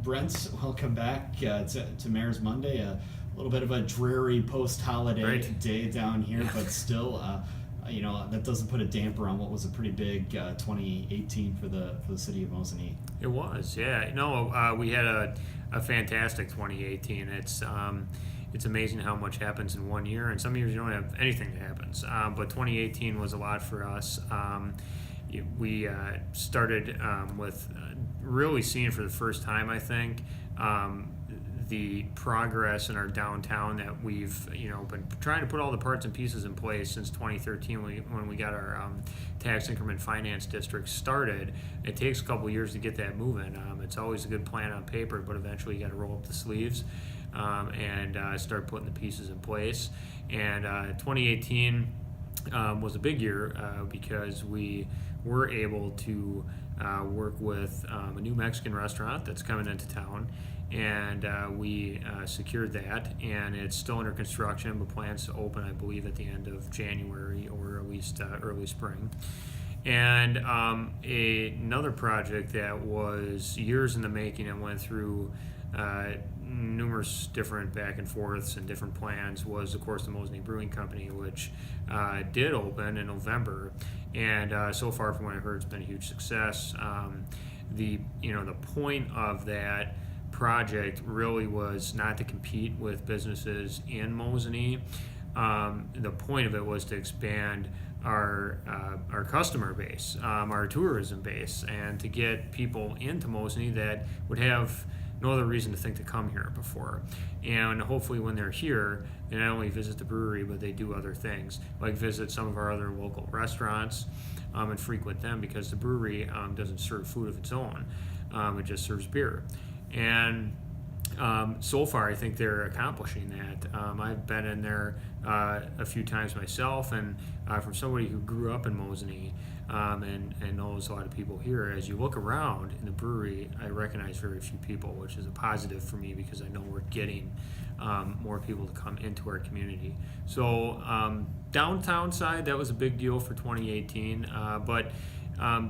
Brent, welcome back to Mayor's Monday. A little bit of a dreary post-holiday day down here, but still, that doesn't put a damper on what was a pretty big 2018 for the city of Mosinee. It was, yeah. No, we had a fantastic 2018. It's amazing how much happens in one year, and some years you don't have anything that happens. But 2018 was a lot for us. We started with really seeing for the first time, I think, the progress in our downtown that we've been trying to put all the parts and pieces in place since 2013 when we got our tax increment finance district started. It takes a couple years to get that moving. It's always a good plan on paper, but eventually you got to roll up the sleeves and start putting the pieces in place. And 2018 was a big year because we were able to work with a new Mexican restaurant that's coming into town, and we secured that, and it's still under construction, but plans to open, I believe, at the end of January or at least early spring. And another project that was years in the making and went through numerous different back and forths and different plans was, of course, the Mosinee Brewing Company, which did open in November, and so far from what I heard, it's been a huge success. The point of that project really was not to compete with businesses in Mosinee. The point of it was to expand our customer base, our tourism base, and to get people into Mosinee that would have no other reason to think to come here before. And hopefully when they're here, they not only visit the brewery, but they do other things, like visit some of our other local restaurants and frequent them, because the brewery doesn't serve food of its own. It just serves beer. And so far, I think they're accomplishing that. I've been in there a few times myself, and from somebody who grew up in Mosinee and knows a lot of people here, as you look around in the brewery, I recognize very few people, which is a positive for me because I know we're getting more people to come into our community. So downtown side, that was a big deal for 2018, but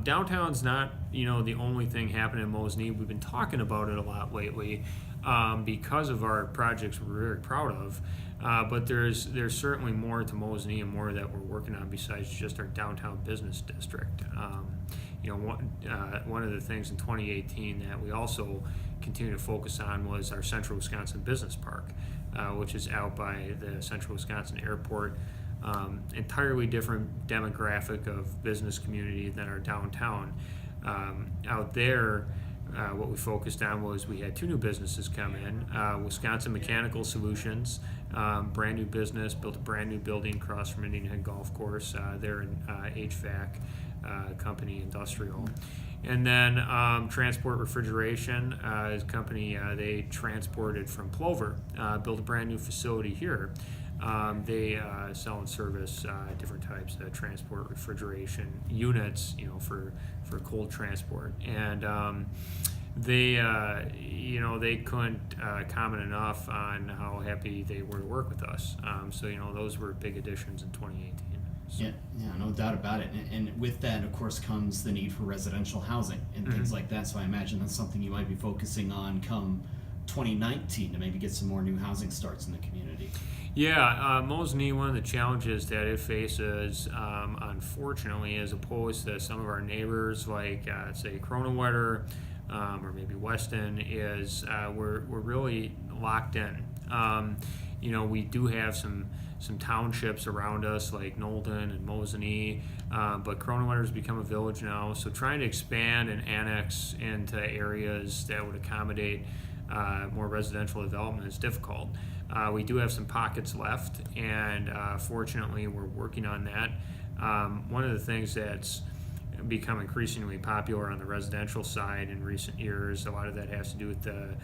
downtown's not the only thing happening in Mosinee. We've been talking about it a lot lately because of our projects we're very proud of, but there's certainly more to Mosinee and more that we're working on besides just our downtown business district. One of the things in 2018 that we also continue to focus on was our Central Wisconsin Business Park, which is out by the Central Wisconsin Airport. Entirely different demographic of business community than our downtown. Out there, what we focused on was we had two new businesses come in. Wisconsin Mechanical Solutions, brand new business, built a brand new building across from Indian Head Golf Course. They're an HVAC company, industrial. And then Transport Refrigeration is a company they transported from Plover, built a brand new facility here. They sell and service different types of transport refrigeration units, for cold transport, and they couldn't comment enough on how happy they were to work with us. So those were big additions in 2018. So. Yeah, no doubt about it. And with that, of course, comes the need for residential housing and things like that. So I imagine that's something you might be focusing on come 2019 to maybe get some more new housing starts in the community. Yeah, Mosinee, one of the challenges that it faces, unfortunately, as opposed to some of our neighbors like, say, Kronewetter or maybe Weston, is we're really locked in. We do have some townships around us like Nolden and Mosinee, but Kronewetter's become a village now, so trying to expand and annex into areas that would accommodate more residential development is difficult. We do have some pockets left, and fortunately we're working on that. One of the things that's become increasingly popular on the residential side in recent years, a lot of that has to do with the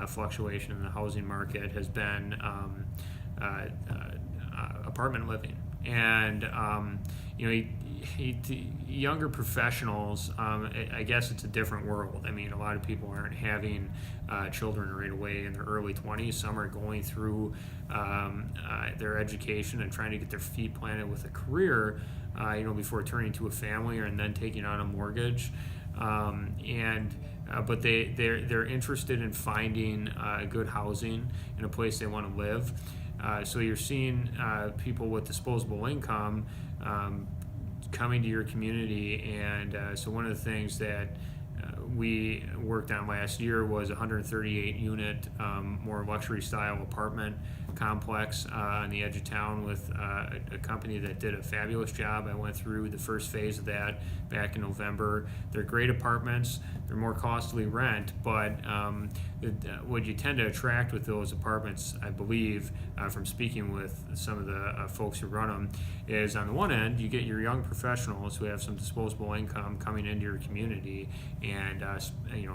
fluctuation in the housing market, has been apartment living. And younger professionals, I guess it's a different world. I mean, a lot of people aren't having children right away in their early 20s. Some are going through their education and trying to get their feet planted with a career, before turning to a family and then taking on a mortgage. And but they're interested in finding good housing in a place they want to live. So you're seeing people with disposable income coming to your community, and so one of the things that we worked on last year was a 138 unit, more luxury style apartment complex on the edge of town with a company that did a fabulous job. I went through the first phase of that back in November. They're great apartments. They're more costly rent, but what you tend to attract with those apartments, I believe, from speaking with some of the folks who run them, is on the one end, you get your young professionals who have some disposable income coming into your community and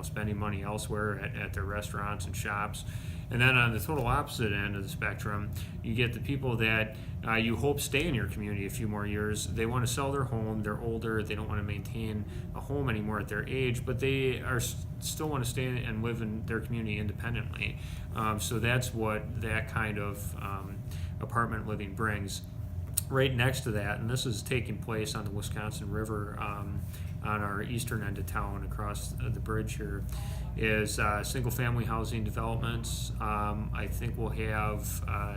spending money elsewhere at their restaurants and shops. And then on the total opposite end of the spectrum, you get the people that you hope stay in your community a few more years. They want to sell their home, they're older, they don't want to maintain a home anymore at their age, but they are still want to stay and live in their community independently. So that's what that kind of apartment living brings. Right next to that, and this is taking place on the Wisconsin River on our eastern end of town across the bridge here, is single-family housing developments. I think we'll have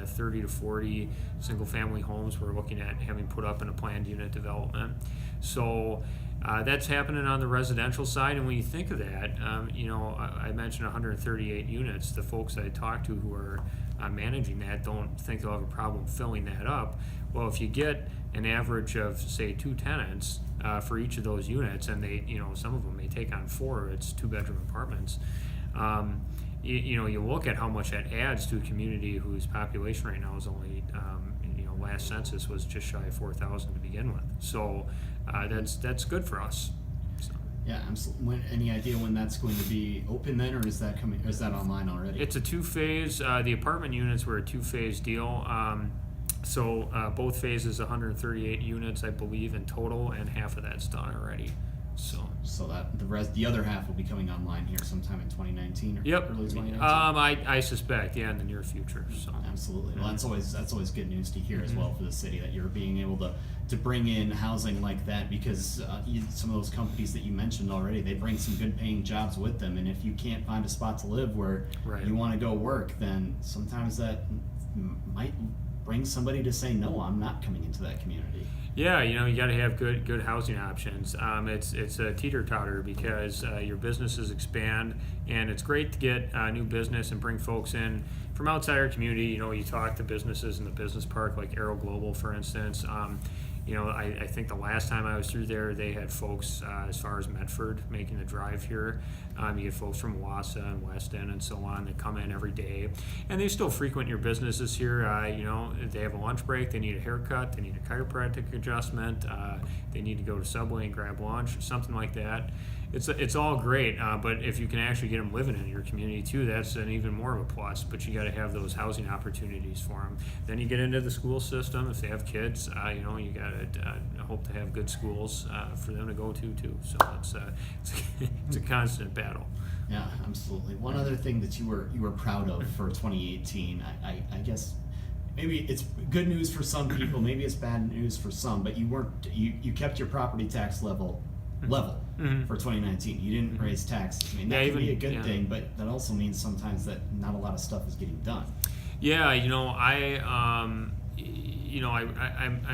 30 to 40 single-family homes we're looking at having put up in a planned unit development. So that's happening on the residential side, and when you think of that, I mentioned 138 units. The folks I talked to who are managing that don't think they'll have a problem filling that up. Well, if you get an average of, say, 2 tenants for each of those units, and they, some of them may take on 4, it's 2-bedroom apartments. You look at how much that adds to a community whose population right now is only, last census was just shy of 4,000 to begin with. So that's good for us. So. Yeah, any idea when that's going to be open then, or is that coming? Or is that online already? It's a 2-phase. The apartment units were a 2-phase deal. So both phases, 138 units, I believe, in total, and half of that's done already. So that the other half will be coming online here sometime in 2019 or early 2019. I suspect, in the near future. So absolutely. Well, that's always good news to hear as well for the city, that you're being able to bring in housing like that, because some of those companies that you mentioned already, they bring some good paying jobs with them, and if you can't find a spot to live where you want to go work, then sometimes that might bring somebody to say, no, I'm not coming into that community. Yeah, you got to have good housing options. It's a teeter-totter because your businesses expand, and it's great to get new business and bring folks in from outside our community. You talk to businesses in the business park, like Aero Global, for instance. I think the last time I was through there, they had folks as far as Medford making the drive here. You get folks from Wausau and Weston and so on that come in every day, and they still frequent your businesses here. They have a lunch break, they need a haircut, they need a chiropractic adjustment, they need to go to Subway and grab lunch, something like that. It's all great, but if you can actually get them living in your community too, that's an even more of a plus. But you got to have those housing opportunities for them. Then you get into the school system. If they have kids, you got to hope to have good schools for them to go to too. So it's a constant battle. Yeah, absolutely. One other thing that you were proud of for 2018, I guess. Maybe it's good news for some people, maybe it's bad news for some, but you kept your property tax level for 2019. You didn't raise taxes. I mean, that can be a good thing, but that also means sometimes that not a lot of stuff is getting done. Yeah, I'm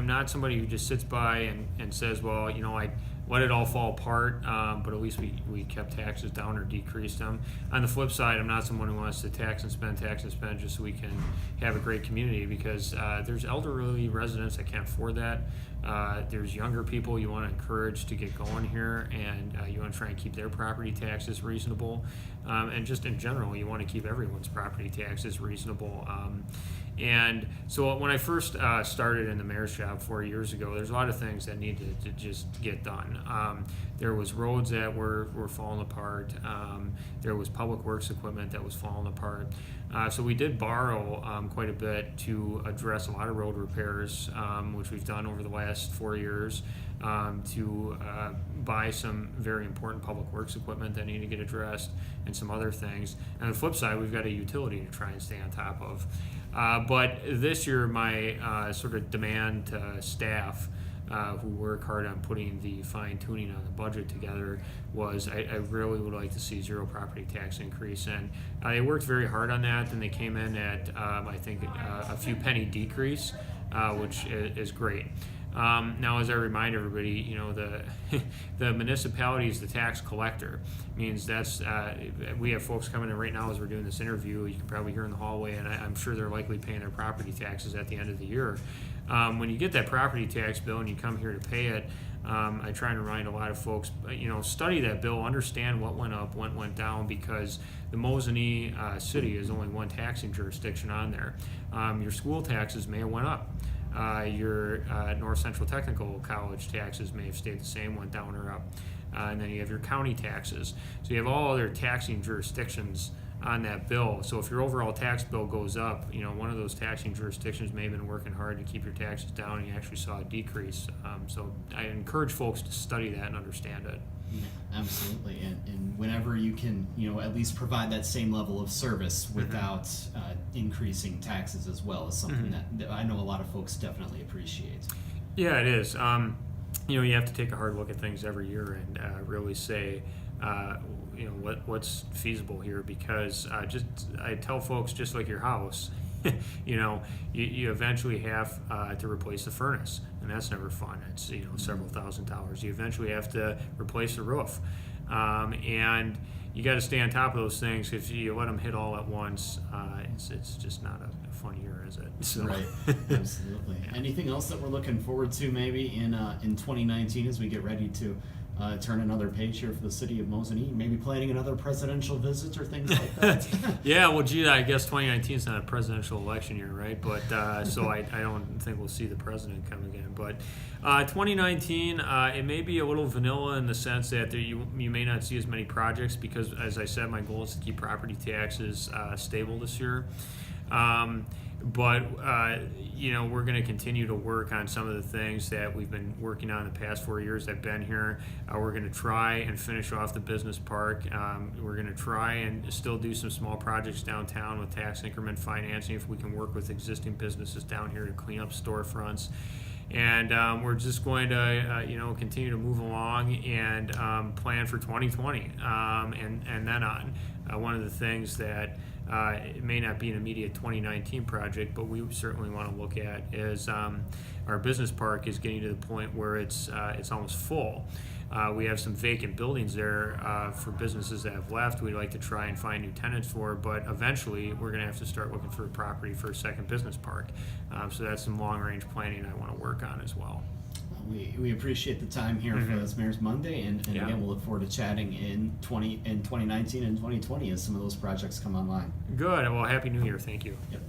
not somebody who just sits by and says, well, I let it all fall apart, but at least we kept taxes down or decreased them. On the flip side, I'm not someone who wants to tax and spend just so we can have a great community, because there's elderly residents that can't afford that. There's younger people you want to encourage to get going here, and you want to try and keep their property taxes reasonable. And just in general, you want to keep everyone's property taxes reasonable. And so when I first started in the mayor's job 4 years ago, there's a lot of things that needed to just get done. There was roads that were falling apart. There was public works equipment that was falling apart. So we did borrow quite a bit to address a lot of road repairs, which we've done over the last 4 years, to buy some very important public works equipment that need to get addressed, and some other things. And on the flip side, we've got a utility to try and stay on top of. But this year, my sort of demand to staff who work hard on putting the fine tuning on the budget together, was I really would like to see zero property tax increase. And they worked very hard on that, and they came in at, I think, a few penny decrease, which is great. Now, as I remind everybody, the municipality is the tax collector. Means that's we have folks coming in right now as we're doing this interview. You can probably hear in the hallway, and I'm sure they're likely paying their property taxes at the end of the year. When you get that property tax bill and you come here to pay it, I try and remind a lot of folks, study that bill, understand what went up, what went down, because the Mosinee city is only one taxing jurisdiction on there. Your school taxes may have went up. Your North Central Technical College taxes may have stayed the same, went down or up. And then you have your county taxes. So you have all other taxing jurisdictions on that bill. So if your overall tax bill goes up, one of those taxing jurisdictions may have been working hard to keep your taxes down, and you actually saw a decrease. So I encourage folks to study that and understand it. Yeah, absolutely, and whenever you can, at least provide that same level of service without increasing taxes as well, is something that I know a lot of folks definitely appreciate. Yeah, it is. You have to take a hard look at things every year and really say, what's feasible here, because I tell folks, just like your house, you eventually have to replace the furnace, and that's never fun. It's several $1,000s. You eventually have to replace the roof, and you got to stay on top of those things. If you let them hit all at once, it's just not a fun year, is it? So. Right, absolutely. Yeah. Anything else that we're looking forward to maybe in 2019 as we get ready to turn another page here for the city of Mosinee? Maybe planning another presidential visit or things like that? Yeah, well, gee, I guess 2019 is not a presidential election year, right? But so I don't think we'll see the president come again. But 2019, it may be a little vanilla in the sense that you may not see as many projects, because, as I said, my goal is to keep property taxes stable this year. But we're going to continue to work on some of the things that we've been working on the past 4 years I've been here. We're going to try and finish off the business park. We're going to try and still do some small projects downtown with tax increment financing, if we can work with existing businesses down here to clean up storefronts. And we're just going to, continue to move along and plan for 2020 and then on. One of the things that it may not be an immediate 2019 project, but we certainly want to look at is our business park is getting to the point where it's almost full. We have some vacant buildings there for businesses that have left. We'd like to try and find new tenants for, but eventually we're going to have to start looking for a property for a second business park. So that's some long-range planning I want to work on as well. We appreciate the time here for this Mayor's Monday, and again, we'll look forward to chatting in 2019 and 2020 as some of those projects come online. Good. Well, Happy New Year. Thank you. Yep.